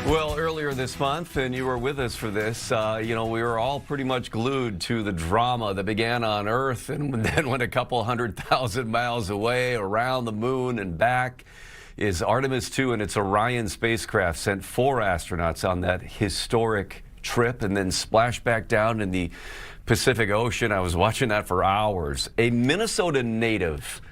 Well, earlier this month, and you were with us for this, we were all pretty much glued to the drama that began on Earth and then went a couple 100,000 miles away around the moon and back. Is Artemis II and its Orion spacecraft sent 4 astronauts on that historic trip and then splashed back down in the Pacific Ocean. I was watching that for hours. A Minnesota native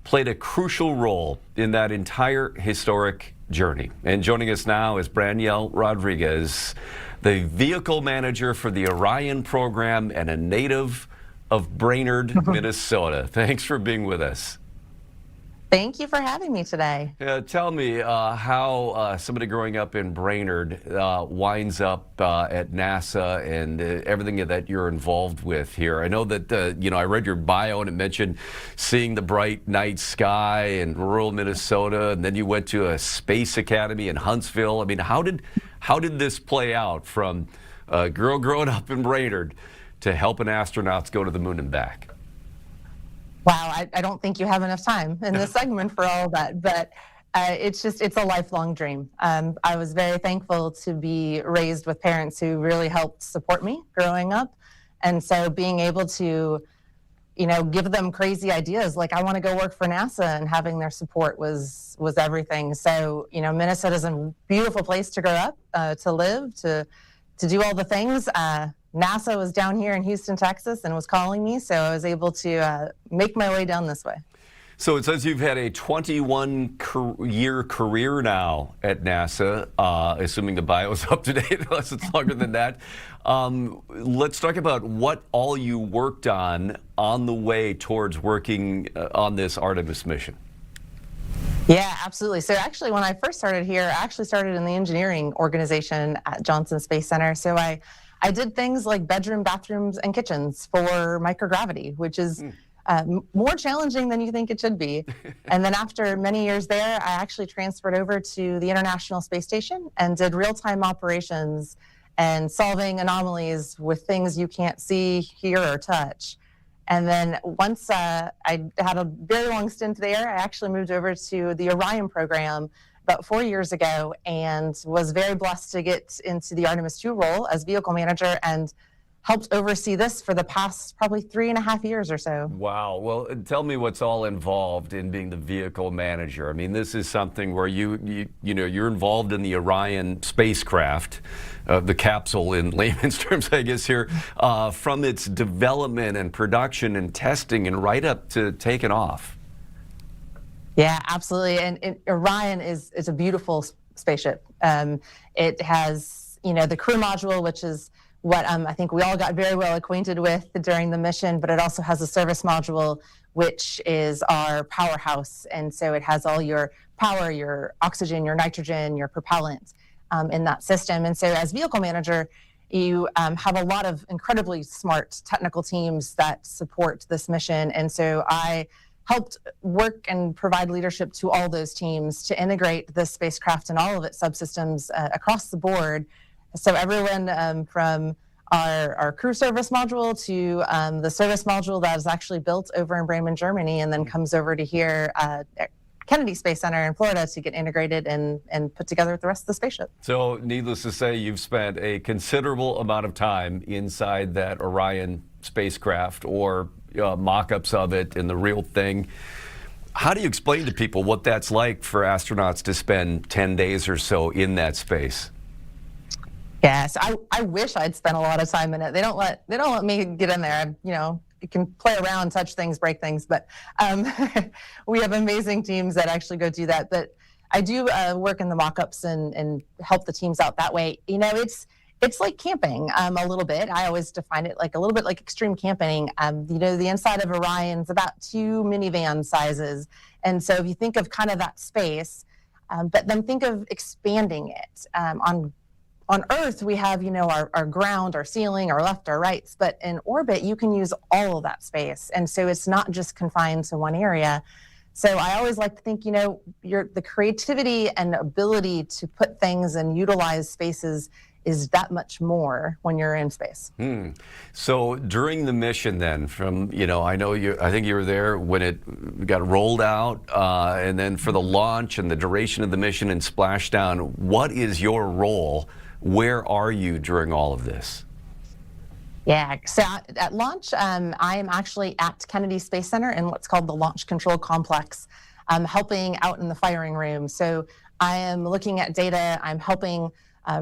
played a crucial role in that entire historic journey. And joining us now is Branelle Rodriguez, the vehicle manager for the Orion program and a native of Brainerd, Minnesota. Thanks for being with us. Thank you for having me today. Tell me how somebody growing up in Brainerd winds up at NASA and everything that you're involved with here. I know that, I read your bio and it mentioned seeing the bright night sky in rural Minnesota, and then you went to a space academy in Huntsville. I mean, how did this play out from a girl growing up in Brainerd to helping astronauts go to the moon and back? Wow, I don't think you have enough time in this segment for all of that, but it's a lifelong dream. I was very thankful to be raised with parents who really helped support me growing up. And so being able to, give them crazy ideas, like I want to go work for NASA, and having their support was everything. So, Minnesota is a beautiful place to grow up, to live, to do all the things. NASA was down here in Houston, Texas, and was calling me, so I was able to make my way down this way. So it says you've had a 21-year career now at NASA, assuming the bio is up to date, unless it's longer than that. Let's talk about what all you worked on the way towards working on this Artemis mission. Yeah, absolutely. So actually, when I first started here, I actually started in the engineering organization at Johnson Space Center. So I did things like bedroom, bathrooms, and kitchens for microgravity, which is more challenging than you think it should be. And then after many years there, I actually transferred over to the International Space Station and did real-time operations and solving anomalies with things you can't see, hear, or touch. And then once I had a very long stint there, I actually moved over to the Orion program about 4 years ago, and was very blessed to get into the Artemis II role as vehicle manager and helped oversee this for the past probably 3.5 years or so. Wow. Well, tell me what's all involved in being the vehicle manager. I mean, this is something where you're involved in the Orion spacecraft, the capsule in layman's terms, I guess here, from its development and production and testing and right up to taking off. Yeah, absolutely. And Orion is a beautiful spaceship. It has, the crew module, which is what I think we all got very well acquainted with during the mission, but it also has a service module, which is our powerhouse. And so it has all your power, your oxygen, your nitrogen, your propellant in that system. And so as vehicle manager, you have a lot of incredibly smart technical teams that support this mission. And so I helped work and provide leadership to all those teams to integrate this spacecraft and all of its subsystems across the board. So everyone from our crew service module to the service module that is actually built over in Bremen, Germany, and then comes over to here at Kennedy Space Center in Florida to get integrated and put together with the rest of the spaceship. So needless to say, you've spent a considerable amount of time inside that Orion spacecraft, or mock-ups of it and the real thing. How do you explain to people what that's like for astronauts to spend 10 days or so in that space? Yes, I wish I'd spent a lot of time in it. They don't let me get in there. You can play around, touch things, break things, but we have amazing teams that actually go do that. But I do work in the mock-ups and help the teams out that way. It's like camping a little bit. I always define it like a little bit like extreme camping. The inside of Orion's about 2 minivan sizes. And so if you think of kind of that space, but then think of expanding it. On Earth, we have, our ground, our ceiling, our left, our rights. But in orbit, you can use all of that space. And so it's not just confined to one area. So I always like to think, the creativity and ability to put things and utilize spaces is that much more when you're in space. So during the mission then, from, I think you were there when it got rolled out, and then for the launch and the duration of the mission and splashdown, what is your role? Where are you during all of this? Yeah, so at launch, I am actually at Kennedy Space Center in what's called the Launch Control Complex, helping out in the firing room. So I am looking at data, I'm helping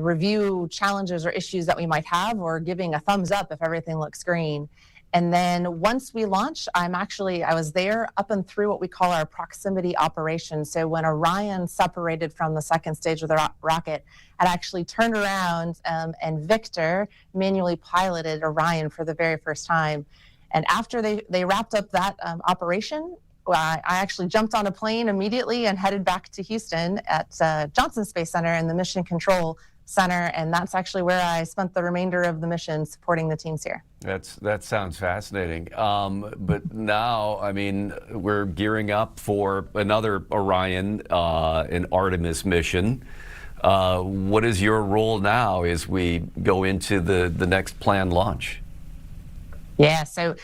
review challenges or issues that we might have, or giving a thumbs up if everything looks green. And then once we launch, I was there up and through what we call our proximity operation. So when Orion separated from the second stage of the rocket, I'd actually turned around and Victor manually piloted Orion for the very first time. And after they wrapped up that operation, I actually jumped on a plane immediately and headed back to Houston at Johnson Space Center in the Mission Control Center, and that's actually where I spent the remainder of the mission supporting the teams here. That sounds fascinating. But now, I mean, we're gearing up for another Orion and Artemis mission. What is your role now as we go into the next planned launch? Yeah, so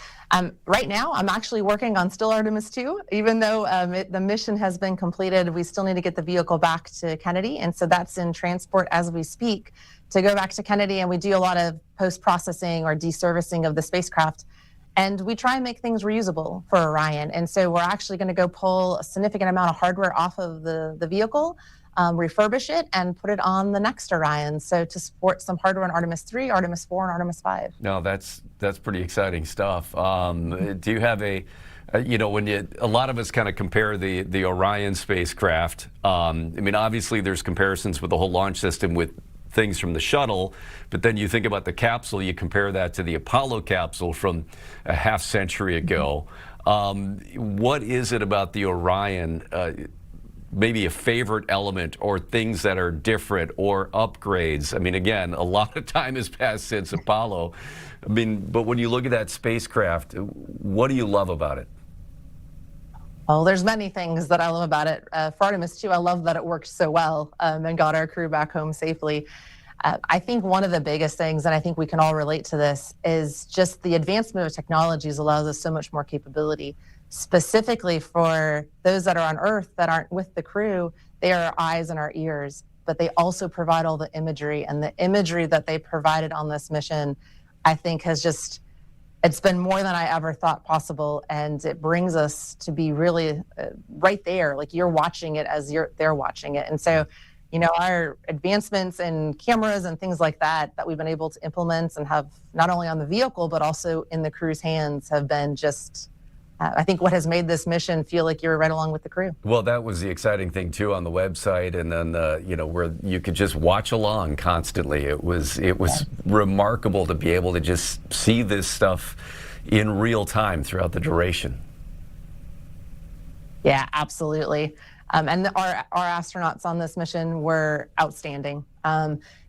right now I'm actually working on still Artemis II. Even though the mission has been completed, we still need to get the vehicle back to Kennedy. And so that's in transport as we speak to go back to Kennedy. And we do a lot of post-processing or deservicing of the spacecraft. And we try and make things reusable for Orion. And so we're actually going to go pull a significant amount of hardware off of the vehicle, refurbish it, and put it on the next Orion. So to support some hardware on Artemis III, Artemis IV, and Artemis V. No, that's pretty exciting stuff. Do you have a lot of us kind of compare the Orion spacecraft. I mean, obviously there's comparisons with the whole launch system with things from the shuttle, but then you think about the capsule, you compare that to the Apollo capsule from a half century ago. What is it about the Orion, maybe a favorite element or things that are different or upgrades? I mean, again, a lot of time has passed since Apollo. I mean, but when you look at that spacecraft, what do you love about it? Well, there's many things that I love about it. For Artemis II, I love that it worked so well and got our crew back home safely. I think one of the biggest things, and I think we can all relate to this, is just the advancement of technologies allows us so much more capability. Specifically for those that are on Earth that aren't with the crew, they are our eyes and our ears, but they also provide all the imagery, and the imagery that they provided on this mission, I think it's been more than I ever thought possible, and it brings us to be really right there, like you're watching it as they're watching it. And so, our advancements in cameras and things like that we've been able to implement and have not only on the vehicle, but also in the crew's hands have been just I think what has made this mission feel like you're right along with the crew. Well, that was the exciting thing too on the website, and then where you could just watch along constantly. It was remarkable to be able to just see this stuff in real time throughout the duration. Yeah, absolutely. And our astronauts on this mission were outstanding.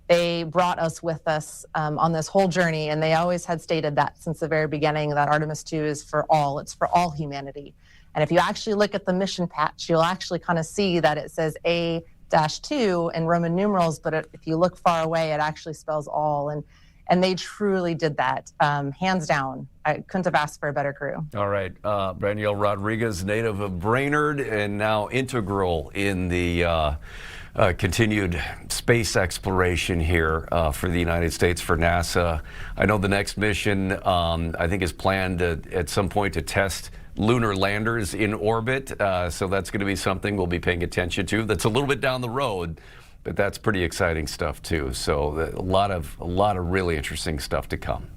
They brought us with us on this whole journey, and they always had stated that since the very beginning, that Artemis II is for all. It's for all humanity. And if you actually look at the mission patch, you'll actually kind of see that it says A-2 in Roman numerals, but if you look far away, it actually spells all. And they truly did that, hands down. I couldn't have asked for a better crew. All right, Branelle Rodriguez, native of Brainerd, and now integral in the continued space exploration here for the United States, for NASA. I know the next mission, I think, is planned at some point to test lunar landers in orbit. So that's going to be something we'll be paying attention to. That's a little bit down the road, but that's pretty exciting stuff too. So a lot of really interesting stuff to come.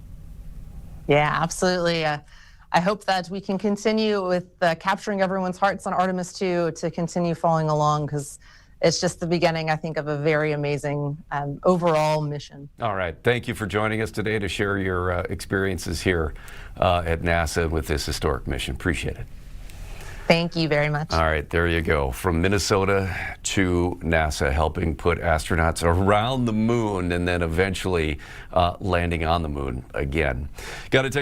Yeah, absolutely. I hope that we can continue with capturing everyone's hearts on Artemis II to continue following along, because it's just the beginning, I think, of a very amazing overall mission. All right. Thank you for joining us today to share your experiences here at NASA with this historic mission. Appreciate it. Thank you very much. All right. There you go. From Minnesota to NASA, helping put astronauts around the moon and then eventually landing on the moon again. Got to take